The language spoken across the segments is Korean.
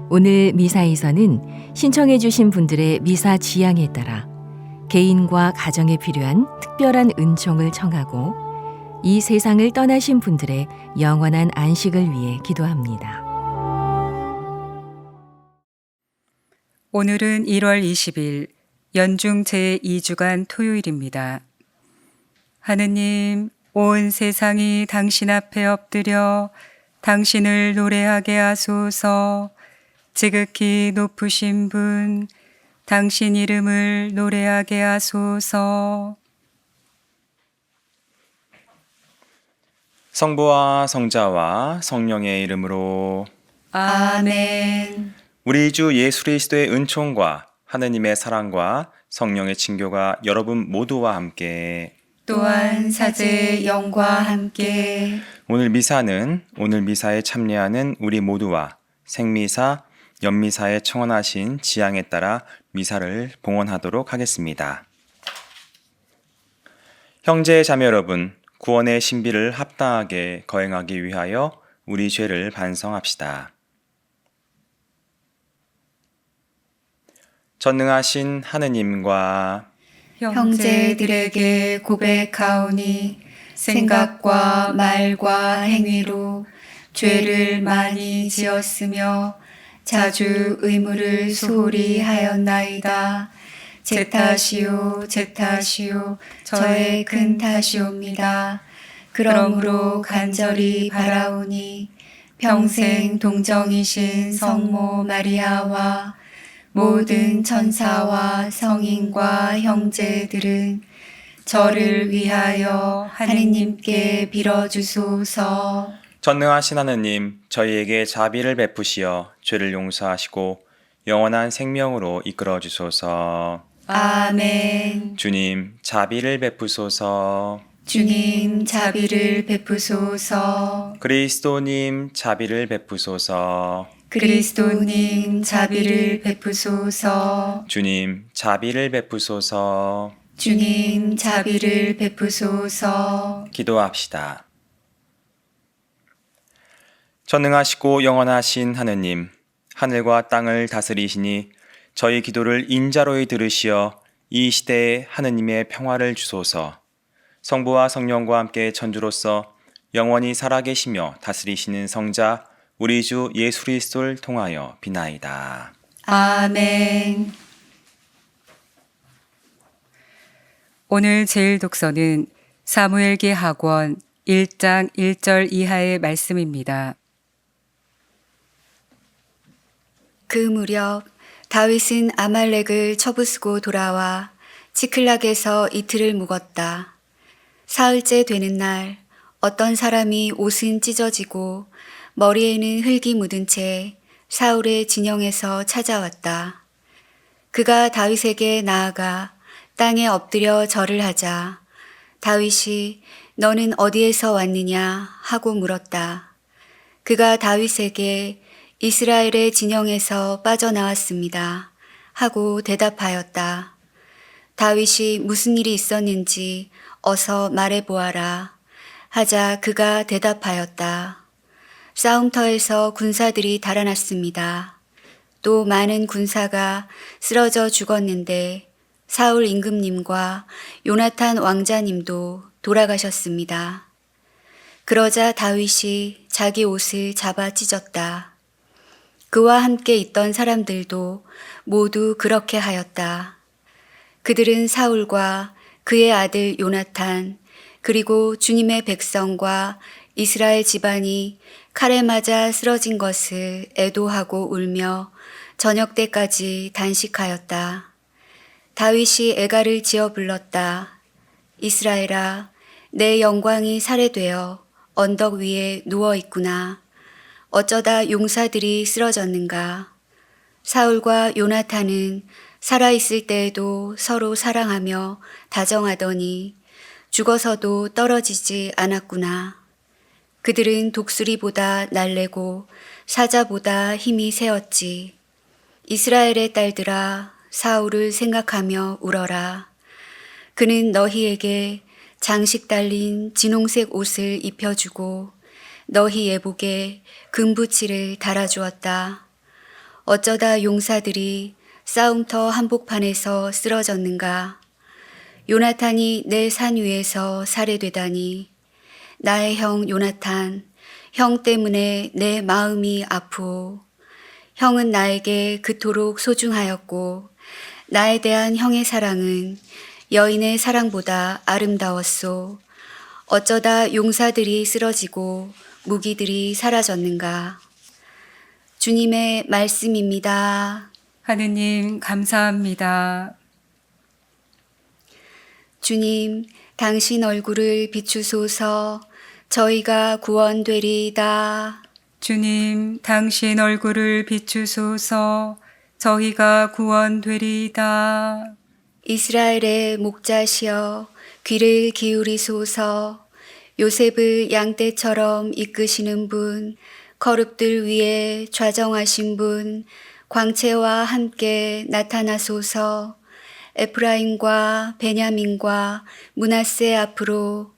오늘 미사에서는 신청해 주신 분들의 미사 지향에 따라 개인과 가정에 필요한 특별한 은총을 청하고 이 세상을 떠나신 분들의 영원한 안식을 위해 기도합니다. 오늘은 1월 20일 연중 제2주간 토요일입니다. 하느님, 온 세상이 당신 앞에 엎드려 당신을 노래하게 하소서. 지극히 높으신 분, 당신 이름을 노래하게 하소서. 성부와 성자와 성령의 이름으로 아멘. 우리 주 예수 그리스도의 은총과 하느님의 사랑과 성령의 친교가 여러분 모두와 함께 또한 사제의 영과 함께 오늘 미사에 참여하는 우리 모두와 생미사, 연미사에 청원하신 지향에 따라 미사를 봉헌하도록 하겠습니다. 형제 자매 여러분, 구원의 신비를 합당하게 거행하기 위하여 우리 죄를 반성합시다. 전능하신 하느님과 형제들에게 고백하오니 생각과 말과 행위로 죄를 많이 지었으며 자주 의무를 소홀히 하였나이다. 제 탓이요, 제 탓이요, 저의 큰 탓이옵니다. 그러므로 간절히 바라오니 평생 동정이신 성모 마리아와 모든 천사와 성인과 형제들은 저를 위하여 하느님께 빌어주소서. 전능하신 하느님, 저희에게 자비를 베푸시어 죄를 용서하시고 영원한 생명으로 이끌어 주소서. 아멘. 주님, 자비를 베푸소서. 주님, 자비를 베푸소서. 그리스도님, 자비를 베푸소서. 그리스도님, 자비를 베푸소서. 주님, 자비를 베푸소서. 주님, 자비를 베푸소서. 기도합시다. 전능하시고 영원하신 하느님, 하늘과 땅을 다스리시니 저희 기도를 인자로이 들으시어 이 시대에 하느님의 평화를 주소서. 성부와 성령과 함께 천주로서 영원히 살아계시며 다스리시는 성자 우리 주 예수 그리스도를 통하여 비나이다. 아멘. 오늘 제일 독서는 사무엘기 하권 1장 1절 이하의 말씀입니다. 그 무렵 다윗은 아말렉을 쳐부수고 돌아와 지클락에서 이틀을 묵었다. 사흘째 되는 날 어떤 사람이 옷은 찢어지고 머리에는 흙이 묻은 채 사울의 진영에서 찾아왔다. 그가 다윗에게 나아가 땅에 엎드려 절을 하자 다윗이 너는 어디에서 왔느냐 하고 물었다. 그가 다윗에게 이스라엘의 진영에서 빠져나왔습니다 하고 대답하였다. 다윗이 무슨 일이 있었는지 어서 말해보아라 하자 그가 대답하였다. 싸움터에서 군사들이 달아났습니다. 또 많은 군사가 쓰러져 죽었는데 사울 임금님과 요나탄 왕자님도 돌아가셨습니다. 그러자 다윗이 자기 옷을 잡아 찢었다. 그와 함께 있던 사람들도 모두 그렇게 하였다. 그들은 사울과 그의 아들 요나탄 그리고 주님의 백성과 이스라엘 집안이 칼에 맞아 쓰러진 것을 애도하고 울며 저녁 때까지 단식하였다. 다윗이 애가를 지어 불렀다. 이스라엘아, 내 영광이 살해되어 언덕 위에 누워 있구나. 어쩌다 용사들이 쓰러졌는가. 사울과 요나탄은 살아있을 때에도 서로 사랑하며 다정하더니 죽어서도 떨어지지 않았구나. 그들은 독수리보다 날래고 사자보다 힘이 세었지. 이스라엘의 딸들아, 사울을 생각하며 울어라. 그는 너희에게 장식 달린 진홍색 옷을 입혀주고 너희 예복에 금부치를 달아주었다. 어쩌다 용사들이 싸움터 한복판에서 쓰러졌는가. 요나탄이 내 산 위에서 살해되다니. 나의 형 요나탄, 형 때문에 내 마음이 아프오. 형은 나에게 그토록 소중하였고 나에 대한 형의 사랑은 여인의 사랑보다 아름다웠소. 어쩌다 용사들이 쓰러지고 무기들이 사라졌는가. 주님의 말씀입니다. 하느님 감사합니다. 주님, 당신 얼굴을 비추소서. 저희가 구원되리이다. 주님, 당신 얼굴을 비추소서. 저희가 구원되리이다. 이스라엘의 목자시여 귀를 기울이소서. 요셉을 양떼처럼 이끄시는 분, 거룹들 위에 좌정하신 분, 광채와 함께 나타나소서. 에프라임과 베냐민과 므낫세 앞으로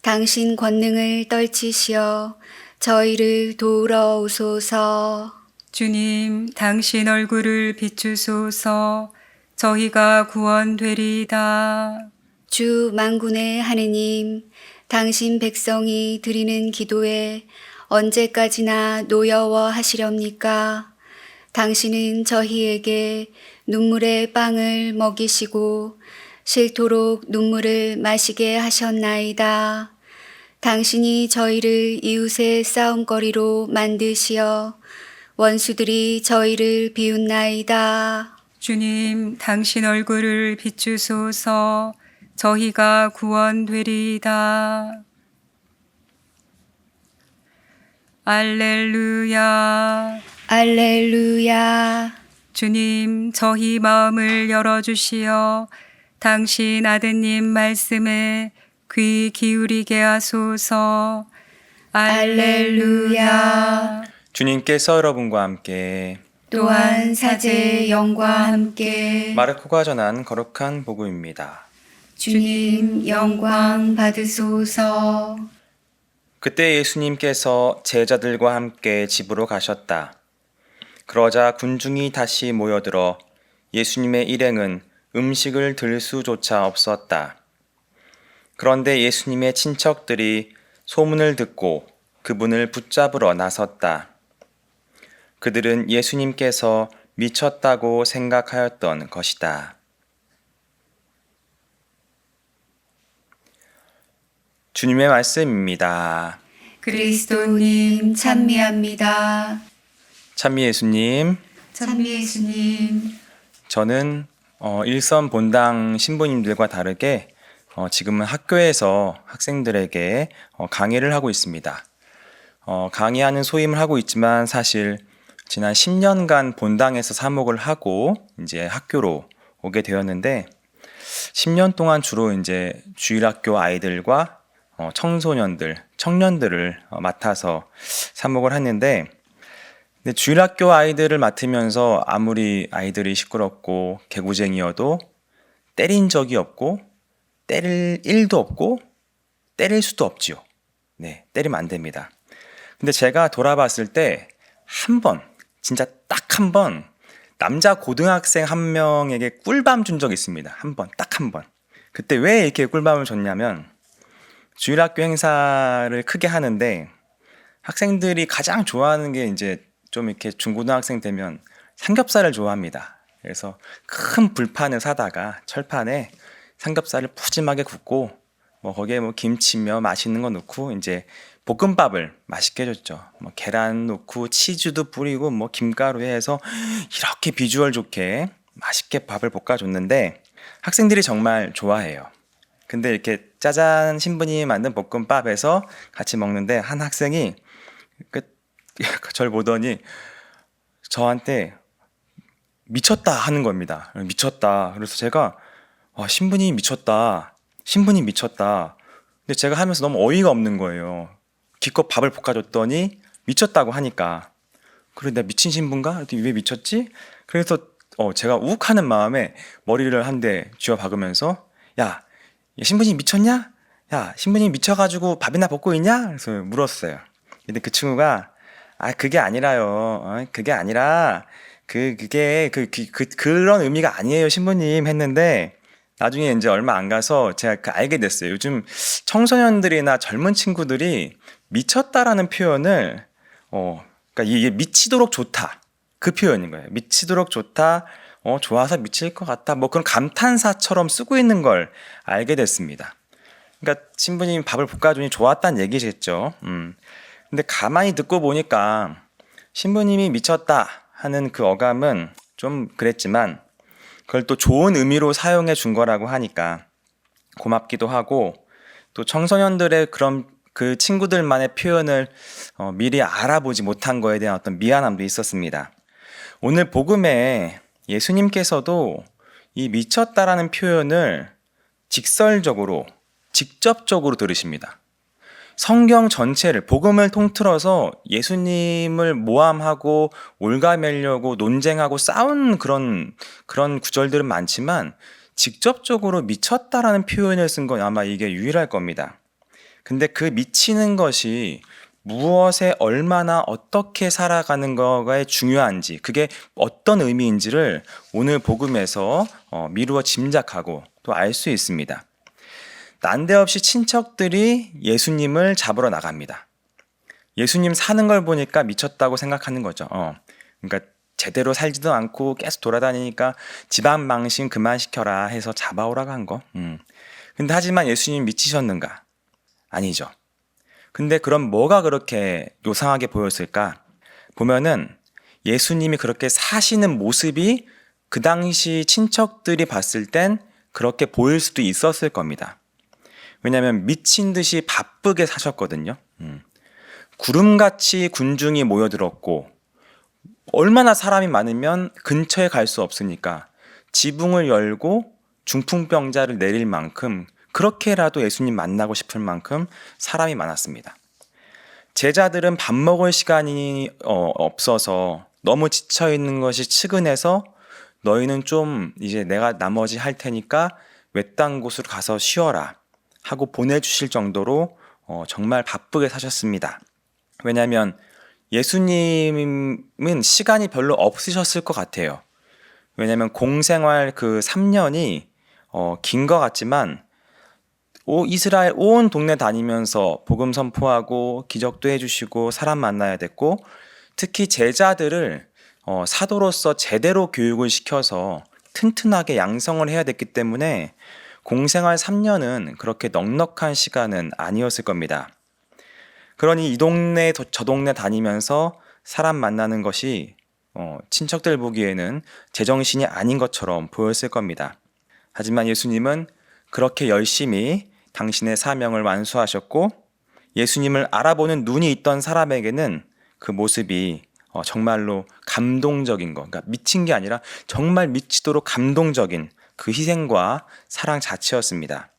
당신 권능을 떨치시어 저희를 도우러 오소서. 주님, 당신 얼굴을 비추소서. 저희가 구원되리이다. 주 만군의 하느님, 당신 백성이 드리는 기도에 언제까지나 노여워하시렵니까? 당신은 저희에게 눈물의 빵을 먹이시고 싫도록 눈물을 마시게 하셨나이다. 당신이 저희를 이웃의 싸움거리로 만드시어 원수들이 저희를 비웃나이다. 주님, 당신 얼굴을 비추소서. 저희가 구원되리이다. 알렐루야. 알렐루야. 주님, 저희 마음을 열어주시어 당신 아드님 말씀에 귀 기울이게 하소서. 알렐루야. 주님께서 여러분과 함께 또한 사제의 영과 함께 마르코가 전한 거룩한 복음입니다. 주님 영광 받으소서. 그때 예수님께서 제자들과 함께 집으로 가셨다. 그러자 군중이 다시 모여들어 예수님의 일행은 음식을 들 수조차 없었다. 그런데 예수님의 친척들이 소문을 듣고 그분을 붙잡으러 나섰다. 그들은 예수님께서 미쳤다고 생각하였던 것이다. 주님의 말씀입니다. 그리스도님 찬미합니다. 찬미 예수님, 찬미 예수님. 저는 일선 본당 신부님들과 다르게 지금은 학교에서 학생들에게 강의를 하고 있습니다. 강의하는 소임을 하고 있지만 사실 지난 10년간 본당에서 사목을 하고 이제 학교로 오게 되었는데 10년 동안 주로 이제 주일학교 아이들과 청소년들, 청년들을 맡아서 사목을 했는데 근데 주일학교 아이들을 맡으면서 아무리 아이들이 시끄럽고 개구쟁이여도 때린 적이 없고 때릴 일도 없고 때릴 수도 없지요. 네, 때리면 안 됩니다. 근데 제가 돌아봤을 때 한 번, 진짜 딱 한 번 남자 고등학생 한 명에게 꿀밤 준 적이 있습니다. 한 번, 딱 한 번. 그때 왜 이렇게 꿀밤을 줬냐면 주일학교 행사를 크게 하는데 학생들이 가장 좋아하는 게 이제 좀 이렇게 중고등학생 되면 삼겹살을 좋아합니다. 그래서 큰 불판을 사다가 철판에 삼겹살을 푸짐하게 굽고 거기에 김치며 맛있는 거 넣고 이제 볶음밥을 맛있게 해줬죠. 계란 넣고 치즈도 뿌리고 김가루에 해서 이렇게 비주얼 좋게 맛있게 밥을 볶아줬는데 학생들이 정말 좋아해요. 근데 이렇게 짜잔 신부님이 만든 볶음밥에서 같이 먹는데 한 학생이 절 보더니 저한테 미쳤다 하는 겁니다. 미쳤다. 그래서 제가 신부님 미쳤다. 신부님 미쳤다. 근데 제가 하면서 너무 어이가 없는 거예요. 기껏 밥을 볶아줬더니 미쳤다고 하니까. 그래 내가 미친 신부인가? 그랬더니 왜 미쳤지? 그래서 제가 욱하는 마음에 머리를 한 대 쥐어 박으면서 야 신부님 미쳤냐? 야 신부님 미쳐가지고 밥이나 볶고 있냐? 그래서 물었어요. 근데 그 친구가 그게 아니라요. 그게 아니라 그런 의미가 아니에요, 신부님 했는데 나중에 이제 얼마 안 가서 제가 알게 됐어요. 요즘 청소년들이나 젊은 친구들이 미쳤다라는 표현을 그러니까 이게 미치도록 좋다. 그 표현인 거예요. 미치도록 좋다. 좋아서 미칠 것 같다. 뭐 그런 감탄사처럼 쓰고 있는 걸 알게 됐습니다. 그러니까 신부님 밥을 볶아주니 좋았다는 얘기겠죠. 근데 가만히 듣고 보니까 신부님이 미쳤다 하는 그 어감은 좀 그랬지만 그걸 또 좋은 의미로 사용해 준 거라고 하니까 고맙기도 하고 또 청소년들의 그런 그 친구들만의 표현을 미리 알아보지 못한 거에 대한 어떤 미안함도 있었습니다. 오늘 복음에 예수님께서도 이 미쳤다라는 표현을 직설적으로 직접적으로 들으십니다. 성경 전체를 복음을 통틀어서 예수님을 모함하고 올가매려고 논쟁하고 싸운 그런 구절들은 많지만 직접적으로 미쳤다라는 표현을 쓴 건 아마 이게 유일할 겁니다. 근데 그 미치는 것이 무엇에 얼마나 어떻게 살아가는 거가 중요한지 그게 어떤 의미인지를 오늘 복음에서 미루어 짐작하고 또 알 수 있습니다. 난데없이 친척들이 예수님을 잡으러 나갑니다. 예수님 사는 걸 보니까 미쳤다고 생각하는 거죠. 그러니까 제대로 살지도 않고 계속 돌아다니니까 집안 망신 그만 시켜라 해서 잡아오라고 한 거. 근데 하지만 예수님 미치셨는가? 아니죠. 근데 그럼 뭐가 그렇게 요상하게 보였을까? 보면은 예수님이 그렇게 사시는 모습이 그 당시 친척들이 봤을 땐 그렇게 보일 수도 있었을 겁니다. 왜냐하면 미친 듯이 바쁘게 사셨거든요. 구름같이 군중이 모여들었고 얼마나 사람이 많으면 근처에 갈 수 없으니까 지붕을 열고 중풍병자를 내릴 만큼 그렇게라도 예수님 만나고 싶을 만큼 사람이 많았습니다. 제자들은 밥 먹을 시간이 없어서 너무 지쳐있는 것이 측은해서 너희는 좀 이제 내가 나머지 할 테니까 외딴 곳으로 가서 쉬어라 하고 보내주실 정도로 정말 바쁘게 사셨습니다. 왜냐하면 예수님은 시간이 별로 없으셨을 것 같아요. 왜냐하면 공생활 그 3년이 긴 것 같지만 이스라엘 온 동네 다니면서 복음 선포하고 기적도 해주시고 사람 만나야 됐고 특히 제자들을 사도로서 제대로 교육을 시켜서 튼튼하게 양성을 해야 됐기 때문에 공생활 3년은 그렇게 넉넉한 시간은 아니었을 겁니다. 그러니 이 동네 저 동네 다니면서 사람 만나는 것이 친척들 보기에는 제정신이 아닌 것처럼 보였을 겁니다. 하지만 예수님은 그렇게 열심히 당신의 사명을 완수하셨고 예수님을 알아보는 눈이 있던 사람에게는 그 모습이 정말로 감동적인 거, 그러니까 미친 게 아니라 정말 미치도록 감동적인 그 희생과 사랑 자체였습니다.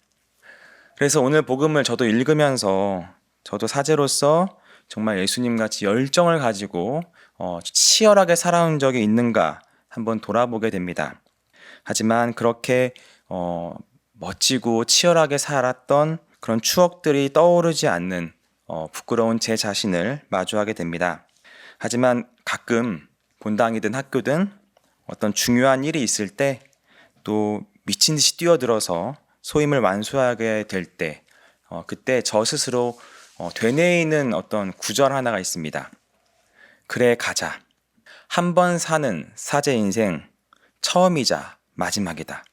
그래서 오늘 복음을 저도 읽으면서 저도 사제로서 정말 예수님같이 열정을 가지고 치열하게 살아온 적이 있는가 한번 돌아보게 됩니다. 하지만 그렇게 멋지고 치열하게 살았던 그런 추억들이 떠오르지 않는 부끄러운 제 자신을 마주하게 됩니다. 하지만 가끔 본당이든 학교든 어떤 중요한 일이 있을 때 또 미친 듯이 뛰어들어서 소임을 완수하게 될 때 그때 저 스스로 되뇌이는 어떤 구절 하나가 있습니다. 그래 가자. 한 번 사는 사제 인생 처음이자 마지막이다.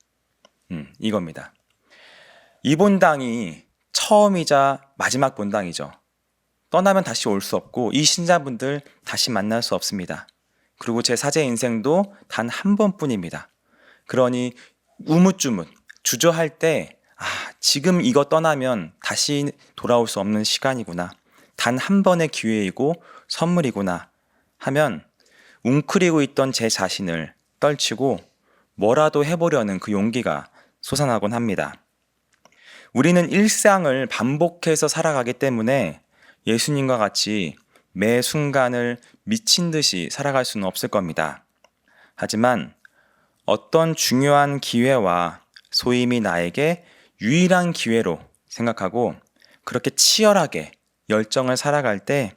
이겁니다. 이 본당이 처음이자 마지막 본당이죠. 떠나면 다시 올 수 없고 이 신자분들 다시 만날 수 없습니다. 그리고 제 사제 인생도 단 한 번뿐입니다. 그러니 우뭇쭈뭇 주저할 때 지금 이거 떠나면 다시 돌아올 수 없는 시간이구나. 단 한 번의 기회이고 선물이구나 하면 웅크리고 있던 제 자신을 떨치고 뭐라도 해보려는 그 용기가 솟아나곤 합니다. 우리는 일상을 반복해서 살아가기 때문에 예수님과 같이 매 순간을 미친 듯이 살아갈 수는 없을 겁니다. 하지만 어떤 중요한 기회와 소임이 나에게 유일한 기회로 생각하고 그렇게 치열하게 열정을 살아갈 때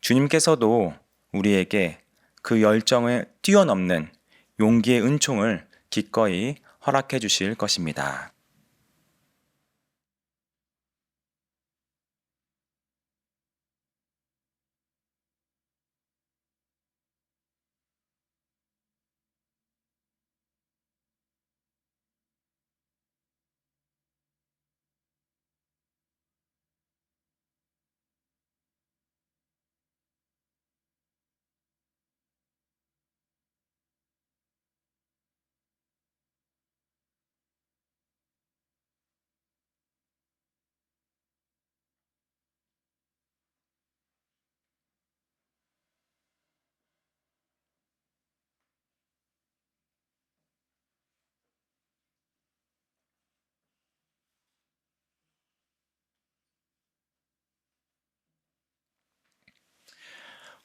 주님께서도 우리에게 그 열정을 뛰어넘는 용기의 은총을 기꺼이 허락해 주실 것입니다.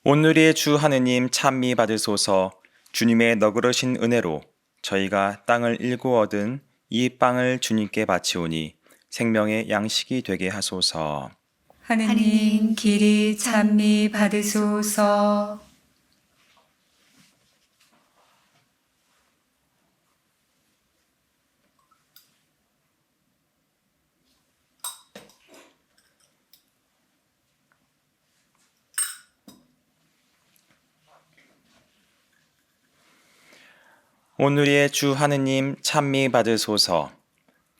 온누리의 주 하느님 찬미 받으소서. 주님의 너그러신 은혜로 저희가 땅을 일구 얻은 이 빵을 주님께 바치오니 생명의 양식이 되게 하소서. 하느님 길이 찬미 받으소서. 온누리의 주 하느님 찬미 받으소서.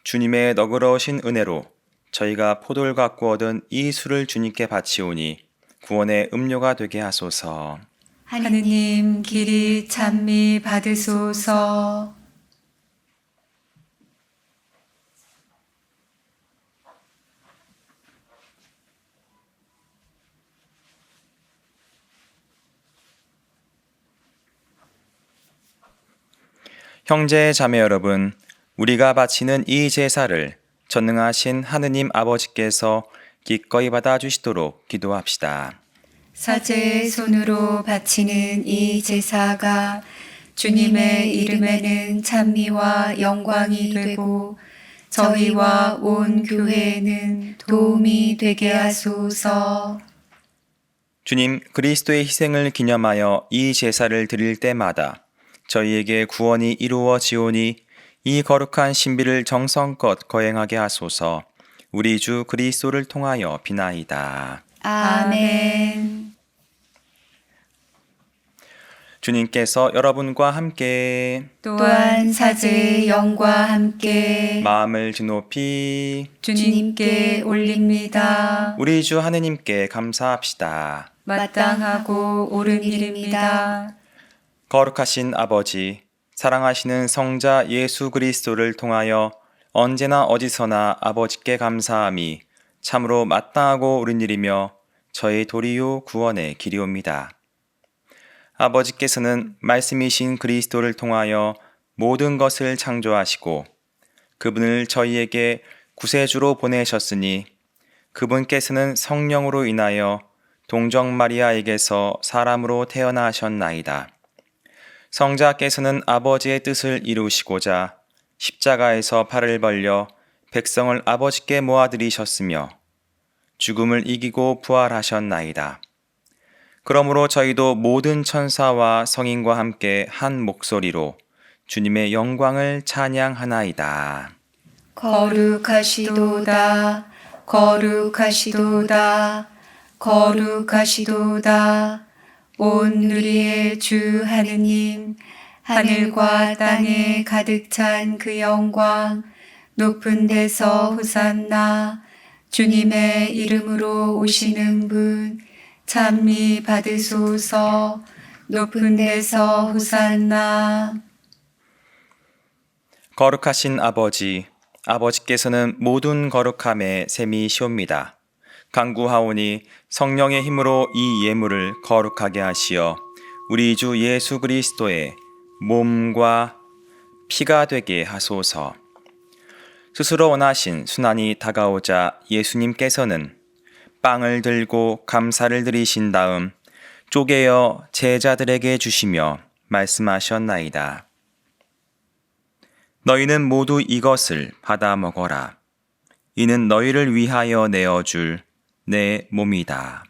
주님의 너그러우신 은혜로 저희가 포도를 갖고 얻은 이 술을 주님께 바치오니 구원의 음료가 되게 하소서. 하느님 길이 찬미 받으소서. 형제 자매 여러분, 우리가 바치는 이 제사를 전능하신 하느님 아버지께서 기꺼이 받아주시도록 기도합시다. 사제의 손으로 바치는 이 제사가 주님의 이름에는 찬미와 영광이 되고 저희와 온 교회에는 도움이 되게 하소서. 주님 그리스도의 희생을 기념하여 이 제사를 드릴 때마다 저희에게 구원이 이루어지오니 이 거룩한 신비를 정성껏 거행하게 하소서. 우리 주 그리스도를 통하여 비나이다. 아멘. 주님께서 여러분과 함께 또한 사제의 영과 함께 마음을 드높이 주님께 올립니다. 우리 주 하느님께 감사합시다. 마땅하고 옳은 일입니다. 거룩하신 아버지, 사랑하시는 성자 예수 그리스도를 통하여 언제나 어디서나 아버지께 감사함이 참으로 마땅하고 옳은 일이며 저희 도리요 구원의 길이옵니다. 아버지께서는 말씀이신 그리스도를 통하여 모든 것을 창조하시고 그분을 저희에게 구세주로 보내셨으니 그분께서는 성령으로 인하여 동정 마리아에게서 사람으로 태어나셨나이다. 성자께서는 아버지의 뜻을 이루시고자 십자가에서 팔을 벌려 백성을 아버지께 모아들이셨으며 죽음을 이기고 부활하셨나이다. 그러므로 저희도 모든 천사와 성인과 함께 한 목소리로 주님의 영광을 찬양하나이다. 거룩하시도다, 거룩하시도다, 거룩하시도다. 온누리의 주 하느님, 하늘과 땅에 가득 찬 그 영광, 높은 데서 호산나. 주님의 이름으로 오시는 분, 찬미 받으소서. 높은 데서 호산나. 거룩하신 아버지, 아버지께서는 모든 거룩함에 셈이시옵니다. 간구하오니 성령의 힘으로 이 예물을 거룩하게 하시어 우리 주 예수 그리스도의 몸과 피가 되게 하소서. 스스로 원하신 순환이 다가오자 예수님께서는 빵을 들고 감사를 드리신 다음 쪼개어 제자들에게 주시며 말씀하셨나이다. 너희는 모두 이것을 받아 먹어라. 이는 너희를 위하여 내어줄 내 몸이다.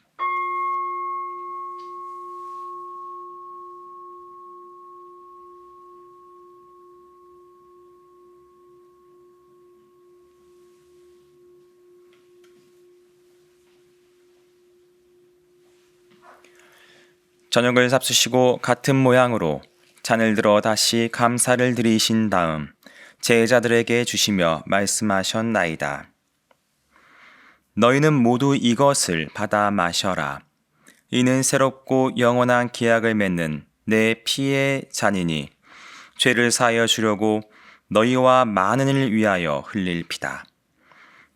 저녁을 잡수시고 같은 모양으로 잔을 들어 다시 감사를 드리신 다음 제자들에게 주시며 말씀하셨나이다. 너희는 모두 이것을 받아 마셔라. 이는 새롭고 영원한 계약을 맺는 내 피의 잔이니 죄를 사하여 주려고 너희와 많은 이를 위하여 흘릴 피다.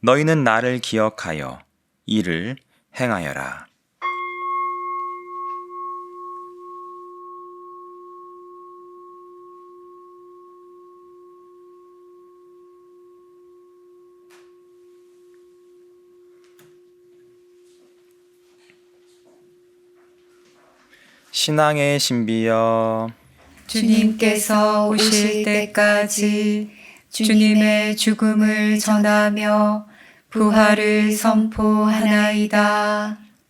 너희는 나를 기억하여 이를 행하여라. 신앙의 신비여, 주님께서 오실 때까지 주님의 죽음을 전하며 부활을 선포하나이다.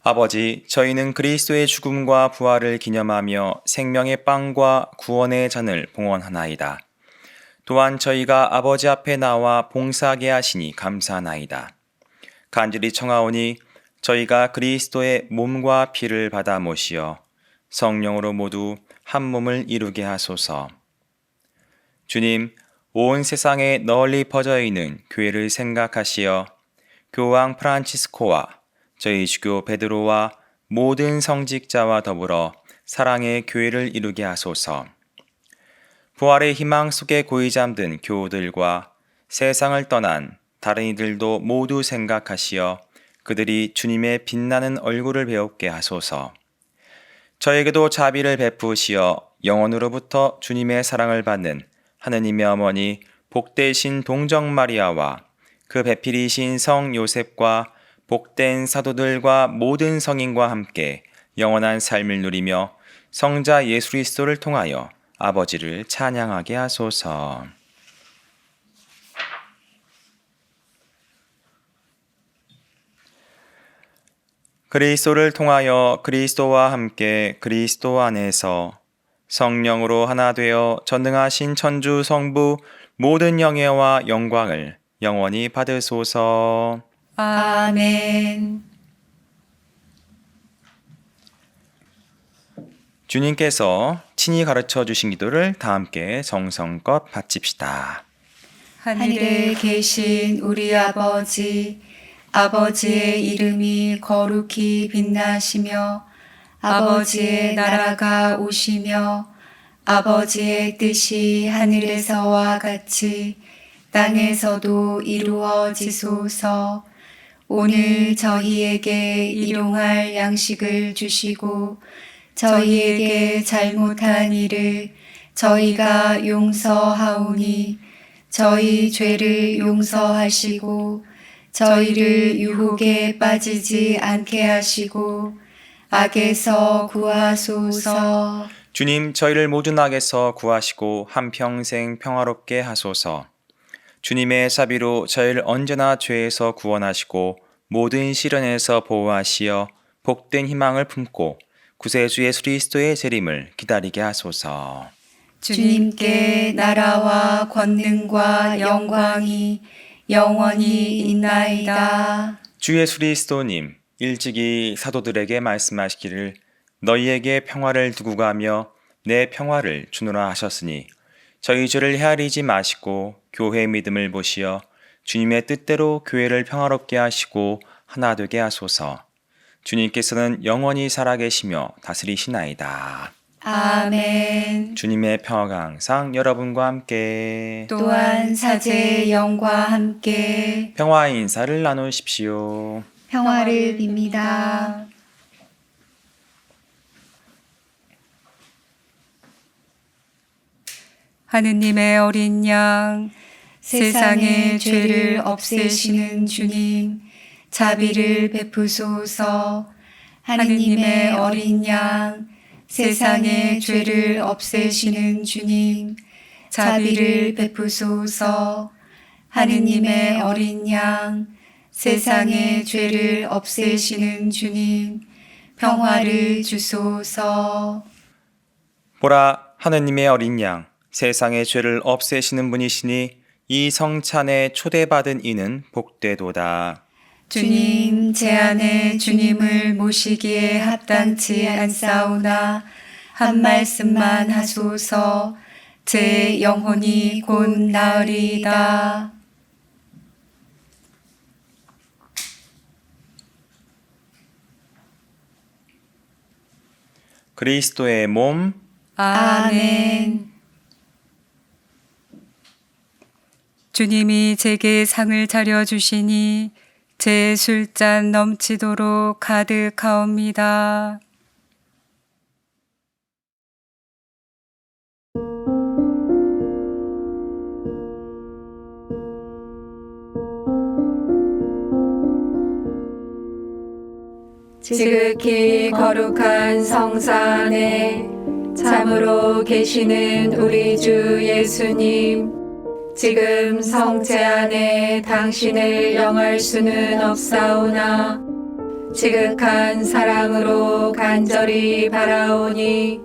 아버지, 저희는 그리스도의 죽음과 부활을 기념하며 생명의 빵과 구원의 잔을 봉헌하나이다. 또한 저희가 아버지 앞에 나와 봉사하게 하시니 감사하나이다. 간절히 청하오니 저희가 그리스도의 몸과 피를 받아 모시어 성령으로 모두 한 몸을 이루게 하소서. 주님, 온 세상에 널리 퍼져 있는 교회를 생각하시어 교황 프란치스코와 저희 주교 베드로와 모든 성직자와 더불어 사랑의 교회를 이루게 하소서. 부활의 희망 속에 고이 잠든 교우들과 세상을 떠난 다른 이들도 모두 생각하시어 그들이 주님의 빛나는 얼굴을 배웁게 하소서. 저에게도 자비를 베푸시어 영원으로부터 주님의 사랑을 받는 하느님의 어머니 복되신 동정 마리아와 그 배필이신 성 요셉과 복된 사도들과 모든 성인과 함께 영원한 삶을 누리며 성자 예수 그리스도를 통하여 아버지를 찬양하게 하소서. 그리스도를 통하여 그리스도와 함께 그리스도 안에서 성령으로 하나 되어 전능하신 천주 성부 모든 영예와 영광을 영원히 받으소서. 아멘. 주님께서 친히 가르쳐 주신 기도를 다 함께 정성껏 바칩시다. 하늘에 계신 우리 아버지, 아버지의 이름이 거룩히 빛나시며 아버지의 나라가 오시며 아버지의 뜻이 하늘에서와 같이 땅에서도 이루어지소서. 오늘 저희에게 일용할 양식을 주시고 저희에게 잘못한 일을 저희가 용서하오니 저희 죄를 용서하시고 저희를 유혹에 빠지지 않게 하시고 악에서 구하소서. 주님, 저희를 모든 악에서 구하시고 한평생 평화롭게 하소서. 주님의 자비로 저희를 언제나 죄에서 구원하시고 모든 시련에서 보호하시어 복된 희망을 품고 구세주 예수 그리스도의 재림을 기다리게 하소서. 주님께 나라와 권능과 영광이 영원히 있나이다. 주 예수 그리스도님, 일찍이 사도들에게 말씀하시기를 너희에게 평화를 두고 가며 내 평화를 주노라 하셨으니 저희 죄를 헤아리지 마시고 교회의 믿음을 보시어 주님의 뜻대로 교회를 평화롭게 하시고 하나 되게 하소서. 주님께서는 영원히 살아계시며 다스리시나이다. 아멘. 주님의 평화가 항상 여러분과 함께 또한 사제의 영과 함께 평화의 인사를 나누십시오. 평화를 빕니다. 하느님의 어린 양, 세상의 죄를 없애시는 주님, 자비를 베푸소서. 하느님의 어린 양, 세상의 죄를 없애시는 주님, 자비를 베푸소서. 하느님의 어린 양, 세상의 죄를 없애시는 주님, 평화를 주소서. 보라, 하느님의 어린 양, 세상의 죄를 없애시는 분이시니 이 성찬에 초대받은 이는 복되도다. 주님, 제 안에 주님을 모시기에 합당치 않사오나 한 말씀만 하소서. 제 영혼이 곧 나으리이다. 그리스도의 몸, 아멘. 주님이 제게 상을 차려주시니 제 술잔 넘치도록 가득하옵니다. 지극히 거룩한 성사 안에 참으로 계시는 우리 주 예수님, 지금 성체 안에 당신을 영할 수는 없사오나 지극한 사랑으로 간절히 바라오니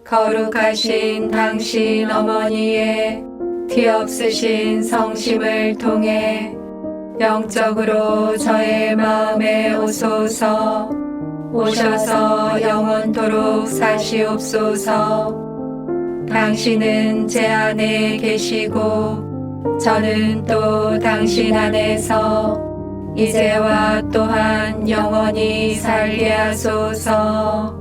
거룩하신 당신 어머니의 뒤없으신 성심을 통해 영적으로 저의 마음에 오소서. 오셔서 영원토록 사시옵소서. 당신은 제 안에 계시고 저는 또 당신 안에서 이제와 또한 영원히 살게 하소서.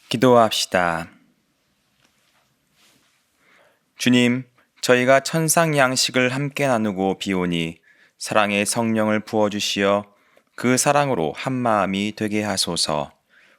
기도합시다. 주님, 저희가 천상 양식을 함께 나누고 비오니 사랑의 성령을 부어주시어 그 사랑으로 한 마음이 되게 하소서.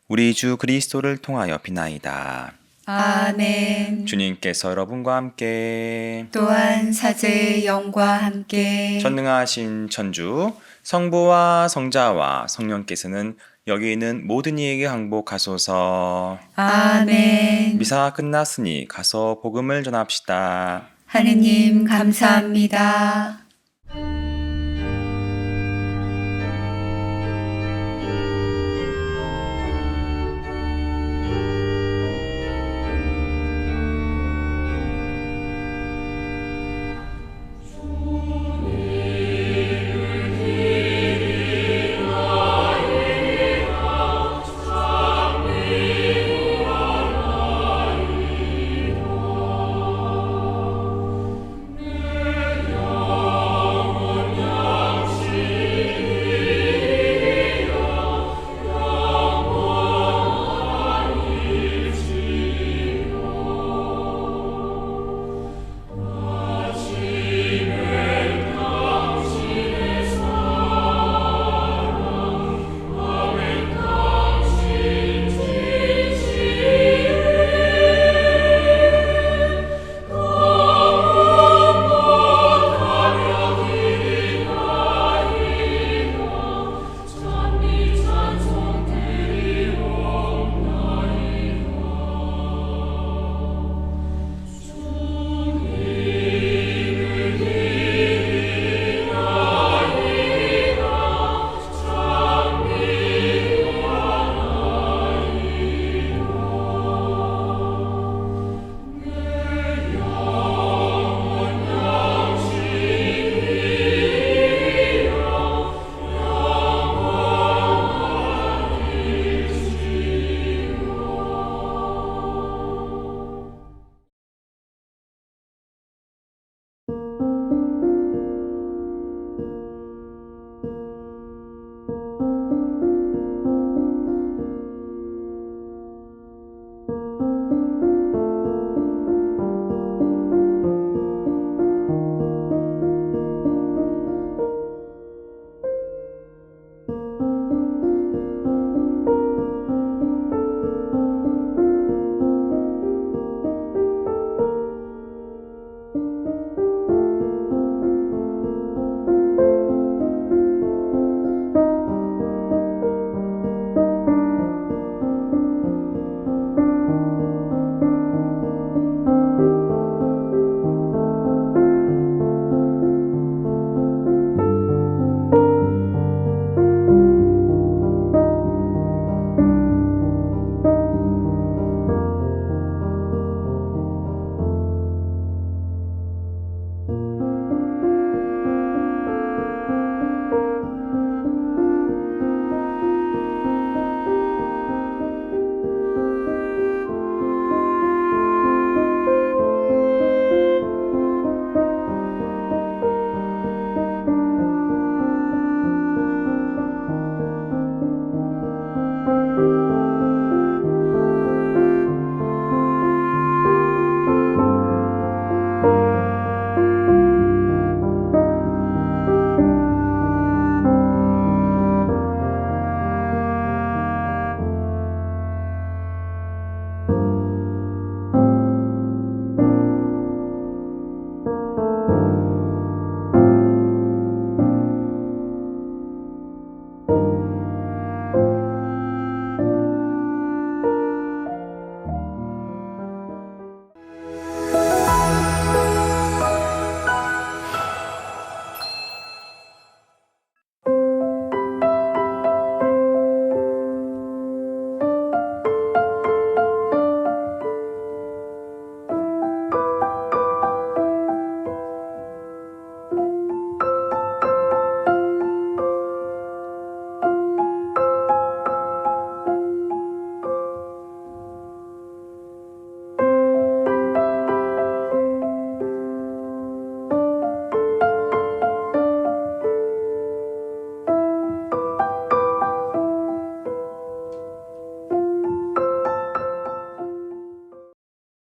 우리 주 그리스도를 통하여 비나이다. 아멘. 주님께서 여러분과 함께 또한 사제의 영과 함께 전능하신 천주 성부와 성자와 성령께서는 여기 있는 모든 이에게 항복하소서. 아멘. 미사가 끝났으니 가서 복음을 전합시다. 하느님 감사합니다.